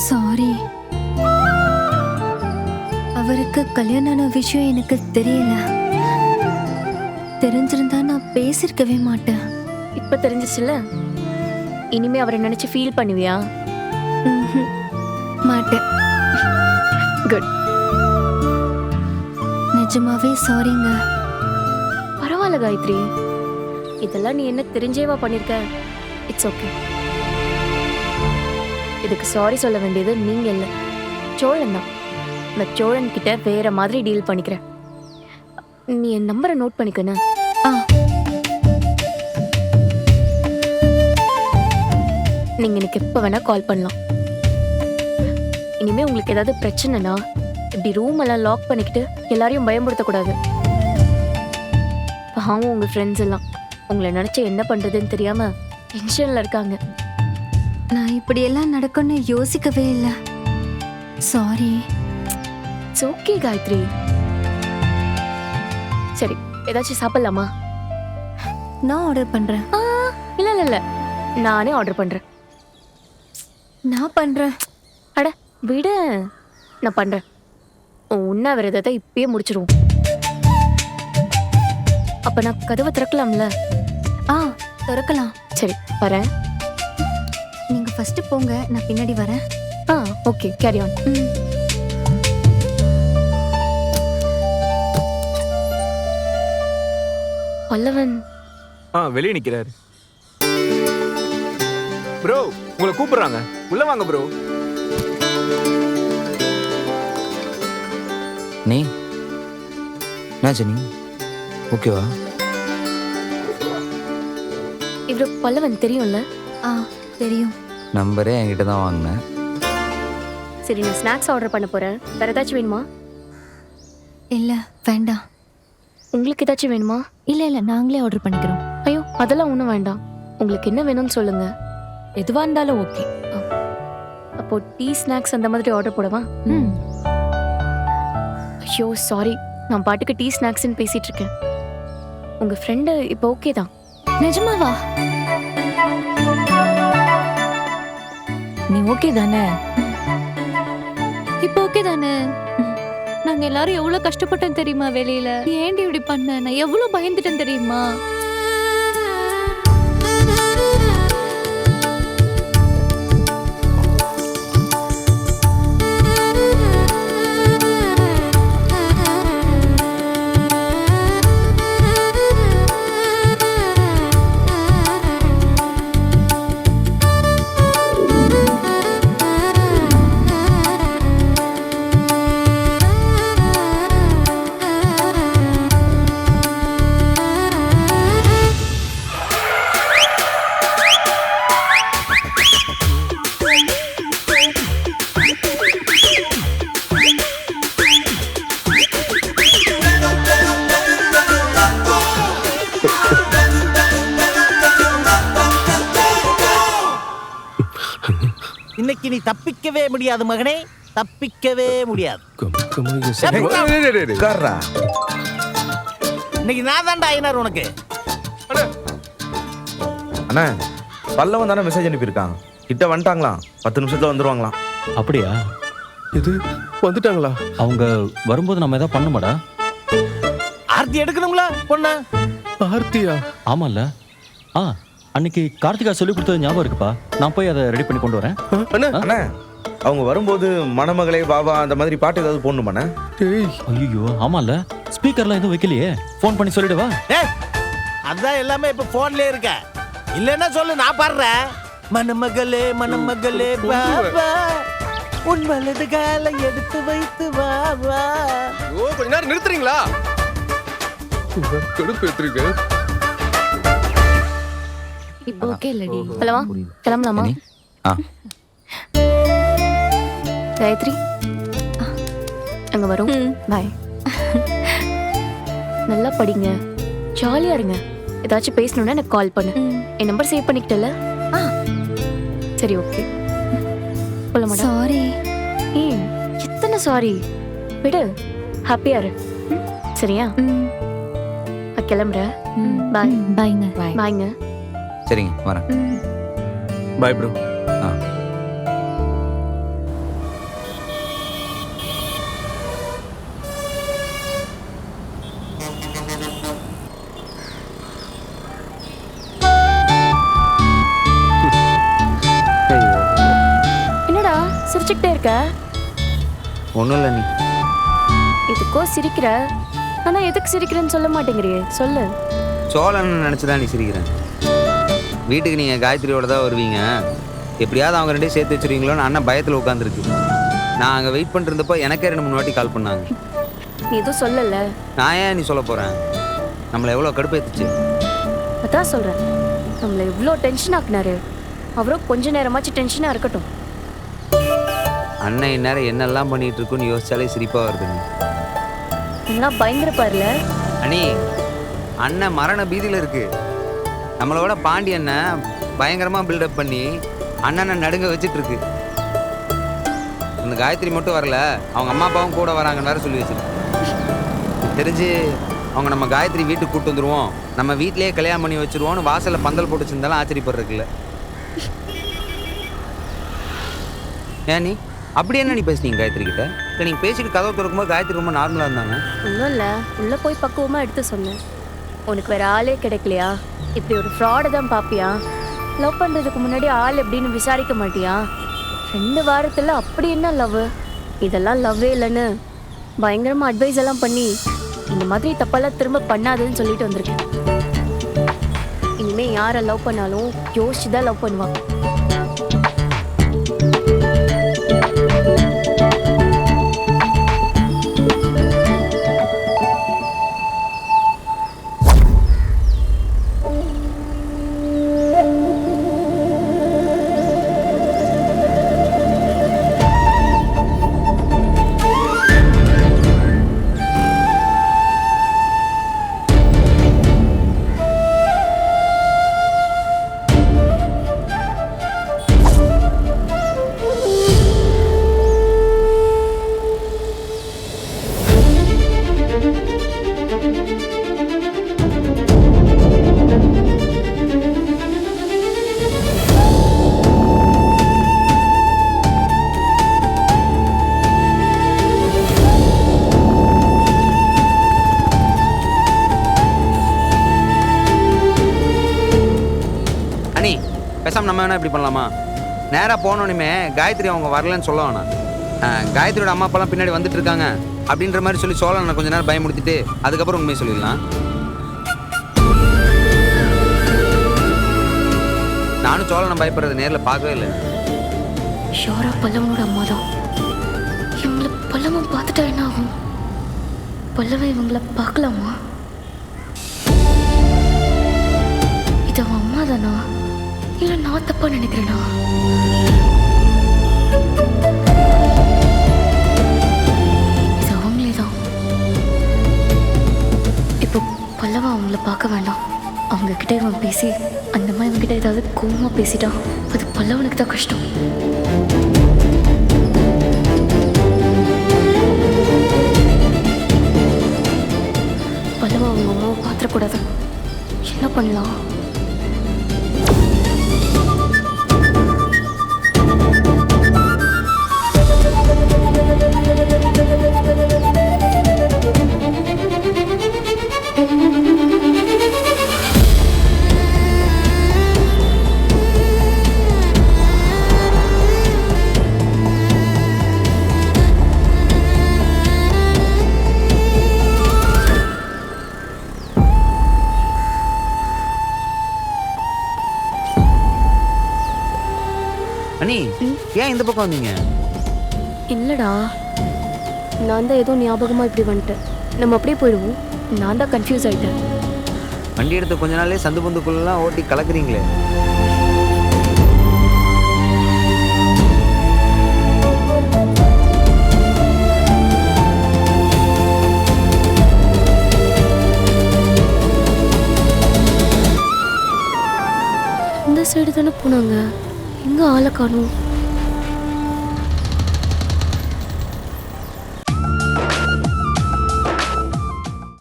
Sorry. அவருக்கு கல்யாணம் ஆன விஷயம் எனக்கு தெரியல. தெரிஞ்சிருந்தா நான் பேசிருக்கவே மாட்டேன். இப்ப தெரிஞ்சிச்சுல, இனிமே அவரை நினைச்சு ஃபீல் பண்ணுவியா? ம்ஹும். மாட்டேன். குட். நிஜமாவே சாரிங்க. பரவாயில்ல காயத்ரி, இதெல்லாம் நீ என்ன தெரிஞ்சேவா பண்ணிருக்க? It's okay. இதுக்கு சாரி சொல்ல வேண்டியது நீங்க இல்ல, சோழன் தான். நான் சோழன் கிட்ட வேற மாதிரி டீல் பண்ணிக்கிறேன். நீ என் நம்பரை நோட் பண்ணிக்கணும். ஆ, நீங்க எனக்கு எப்ப வேணா கால் பண்ணலாம். இனிமே உங்களுக்கு ஏதாவது பிரச்சனைனா இப்படி ரூம் எல்லாம் லாக் பண்ணிக்கிட்டு எல்லாரையும் பயமுறுத்தக்கூடாது. பாவம் உங்க ஃப்ரெண்ட்ஸ் எல்லாம் உங்களை நினைச்சு என்ன பண்றதுன்னு தெரியாம டென்ஷன்ல இருக்காங்க. நான் இப்படியெல்லாம் நடக்கும்னு யோசிக்கவே இல்லை. சாரி. It's okay Gayathri. சரி, ஏதாச்சும் சாப்பிடலாமா? நான் ஆர்டர் பண்றேன். இல்ல இல்ல இல்ல, நானே ஆர்டர் பண்றேன். நான் பண்றேன். அட விடு, நான் பண்றேன். உண்ணாவிரதத்தை இப்பயே முடிச்சிருவோம். அப்ப நான் கதவை திறக்கலாம்ல? ஆ, திறக்கலாம். சரி வரேன். நீங்க ஃபர்ஸ்ட் போங்க, நான் பின்னாடி வரேன். Okay, carry on. பல்லவன் வெளியே நிக்கிறாரு. ப்ரோ, உங்களை கூப்பிடுறாங்க, உள்ள வாங்க ப்ரோ. நீ என்னாச்சு? நீ ஓகேவா? இவரு பல்லவன் தெரியும்ல? ஆ, தெரியும். நம்பரே என்கிட்ட தான் வாங்கினேன். சரி, நான் ஸ்நாக்ஸ் ஆர்டர் பண்ண போறேன். வேற ஏதாச்சும் வேணுமா? இல்ல, வேண்டாம். உங்களுக்கு ஏதாச்சும் வேணுமா? இல்ல நாங்களே ஆர்டர் பண்ணிக்கிறோம். ஐயோ, அதெல்லாம் ஒன்றும் வேண்டாம். உங்களுக்கு என்ன வேணும்னு சொல்லுங்க. எதுவா இருந்தாலும் ஓகே. அப்போ டீ ஸ்நாக்ஸ் அந்த மாதிரி ஆர்டர் போடவா? ஐயோ சாரி, நான் பாட்டுக்கு டீ ஸ்நாக்ஸ்ன்னு பேசிட்டு இருக்கேன். உங்க ஃப்ரெண்டு இப்போ ஓகே தான்? நிஜமாவா? நீ ஓகே தானே? இப்போ ஓகே தானே? நாங்க எல்லாரும் எவ்வளவு கஷ்டப்பட்டோம் தெரியுமா வெளியில? ஏன்டி இப்படி பண்ண? நான் எவ்வளவு பயந்துட்டேன் தெரியுமா? இன்னைக்கு நீ தப்பிக்கவே முடியாது மகனே, தப்பிக்கவே முடியாது. இன்னைக்கு நான் தான்டா ஐயனார் உனக்கு. அண்ணா, பல்லவன் தானே மெசேஜ் அனுப்பியிருக்காங்க. கிட்ட வந்துட்டாங்களாம், 10 நிமிஷத்துல வந்துருவாங்களாம். அப்படியா? இது வந்துட்டாங்களா? அவங்க வரும்போது நம்ம ஏதாவது பண்ணுமாடா? ஆர்த்தி எடுக்கணுங்களா பொண்ணு? ஆர்த்தியா? ஆமால்ல. அன்னைக்கு கார்த்திகா சொல்லி கொடுத்தது ஞாபகம் இருக்குப்பா. நான் போய் அதை ரெடி பண்ணி கொண்டு வரேன். அண்ணா, அவங்க வரும்போது மணமகளே பாபா அந்த மாதிரி பாட்டு ஏதாவது போடணுமாண்ணே? ஐயோ ஆமால்ல, ஸ்பீக்கர்லாம் எதுவும் வைக்கலையே. ஃபோன் பண்ணி சொல்லிடுவா. அதான் எல்லாமே இப்ப போன்லயே இருக்க. இல்லன்னா சொல்லு, நான் பாடுறேன். மணமகளே மணமகளே பாபா, உன் வலது காலை எடுத்து வைத்து வா வா. கொஞ்ச நேரம் நிறுத்துறீங்களா? கடுப்பு ஏத்துறீங்க. இப்போ ஓகே இல்லடி? பல்லவா, கிளம்பலாமா? காயத்ரி அங்க வரும். பாய். நல்லா படிங்க, ஜாலியா இருங்க. ஏதாச்சும் பேசணும்னா எனக்கு கால் பண்ணு. என் நம்பர் சேவ் பண்ணிக்கிட்டல? சரி ஓகே. போலாமா? சாரி. எத்தனை சாரி? விடு, ஹாப்பியா இரு. சரியா? நான் கிளம்புறேன். பாய். பாய்ங்க. பாய்ங்க. சரிங்க, வரேன். Bye bro. சிரிச்சுக்கிட்டே இருக்க? ஒன்றும் இல்லை நீ. இதுக்கோ சிரிக்கிற, ஆனா எதுக்கு சிரிக்கிறேன்னு சொல்ல மாட்டேங்கிறியே, சொல்லு. சோழன் நினச்சி தான் நீ சிரிக்கிறேன். வீட்டுக்கு நீங்கள் காயத்ரியோட தான் வருவீங்க, எப்படியாவது அவங்க ரெண்டையும் சேர்த்து வச்சுருவீங்களோன்னு அண்ணன் பயத்தில் உட்காந்துருக்கு. நான் அங்கே வெயிட் பண்ணிருந்தப்போ எனக்கே 2-3 வாட்டி கால் பண்ணாங்க. நீ எதுவும் சொல்லல. நான் ஏன் நீ சொல்ல போகிறேன்? நம்மளை எவ்வளோ கடுப்பேத்துச்சு. அதான் சொல்றேன், நம்மளை இவ்வளோ டென்ஷன் ஆக்குனாரு. அவரும் கொஞ்ச நேரமாச்சு டென்ஷனா இருக்கட்டும். அண்ணன் இந்நேரம் என்னெல்லாம் பண்ணிட்டு இருக்குன்னு யோசிச்சாலே சிரிப்பாக வருது. நீ நல்லா பயங்கரப்பாருல. அண்ணி, அண்ணன் மரண பீதியில் இருக்கு. நம்மளோட பாண்டி அண்ணன் பயங்கரமாக பில்டப் பண்ணி அண்ணனை நடுங்க வச்சுட்டு இருக்கு. இந்த காயத்ரி மட்டும் வரல, அவங்க அம்மா அப்பாவும் கூட வராங்கன்னு வேற சொல்லி வச்சிருக்கு. தெரிஞ்சு அவங்க நம்ம காயத்ரி வீட்டுக்கு கூப்பிட்டு வந்துருவோம், நம்ம வீட்டிலேயே கல்யாணம் பண்ணி வச்சிருவோம்னு வாசலில் பந்தல் போட்டு வச்சிருந்தாலும் ஆச்சரியப்படுறதுக்குல்ல. ஏன் நீ அப்படி என்ன நீ பேசுனீங்க காயத்ரி கிட்ட? இல்லை நீங்கள் பேசிட்டு கதவை திறக்கும்போது காயத்ரி ரொம்ப நார்மலாக இருந்தாங்க. ஒன்றும் இல்லை, உள்ளே போய் பக்குவமா எடுத்து சொன்னேன். உனக்கு வேற ஆளே கிடைக்கலையா? இப்படி ஒரு ஃப்ராடை தான் பாப்பியா? லவ் பண்ணுறதுக்கு முன்னாடி ஆள் எப்படின்னு விசாரிக்க மாட்டியா? 2 வாரத்தில் அப்படி என்ன லவ்? இதெல்லாம் லவ்வே இல்லைன்னு பயங்கரமாக அட்வைஸ் எல்லாம் பண்ணி இந்த மாதிரி தப்பெல்லாம் திரும்ப பண்ணாதுன்னு சொல்லிட்டு வந்திருக்கேன். இனிமேல் யாரை லவ் பண்ணாலும் யோசிச்சு தான் லவ் பண்ணுவான். பேசாமல் நம்ம வேணா இப்படி பண்ணலாமா? நேராக போனோன்னுமே காயத்ரி அவங்க வரலன்னு சொல்ல வேணாம். காயத்ரியோட அம்மா அப்பாலாம் பின்னாடி வந்துட்டு இருக்காங்க அப்படின்ற மாதிரி சொல்லி சோழனை கொஞ்ச நேரம் பயமுடுத்திட்டு அதுக்கப்புறம் உண்மையை சொல்லிடலாம். நானும் சோழனை பயப்படுறது நேரில் பார்க்கவே இல்லை. ஷோரா பல்லவனோட அம்மா தான். இவங்களை பல்லவன் பார்த்துட்டா என்ன ஆகும்? பல்லவன் இவங்களை பார்க்கலாமா? இது அவன் அம்மா தானா, இல்லை நான் தப்பா நினைக்கிறேனா? இது அவங்களே தான். இப்போ பல்லவன் அவங்கள பார்க்க வேண்டாம். அவங்க கிட்ட இவன் பேசி அந்த மாதிரி இவங்கிட்ட ஏதாவது கோவமா பேசிட்டான், அது பல்லவனுக்கு தான் கஷ்டம். பல்லவன் அவங்க அம்மாவை பார்த்துடக்கூடாது. என்ன பண்ணலாம்? அண்ணி, ஏன் இந்த பக்கம் வந்தீங்க? இல்லடா, நான் தான் ஏதோ ஞாபகமா இப்படி வந்துட்டேன். நம்ம அப்படியே போயிடுவோம். நான் தான் கன்ஃபியூஸ் ஆயிட்டேன். வண்டி எடுத்து கொஞ்ச நாளே சந்து பந்துக்குள்ளெல்லாம் ஓட்டி கலக்குறீங்களே. இந்த சைடு தானே போனாங்க, எங்க ஆளை காணும்?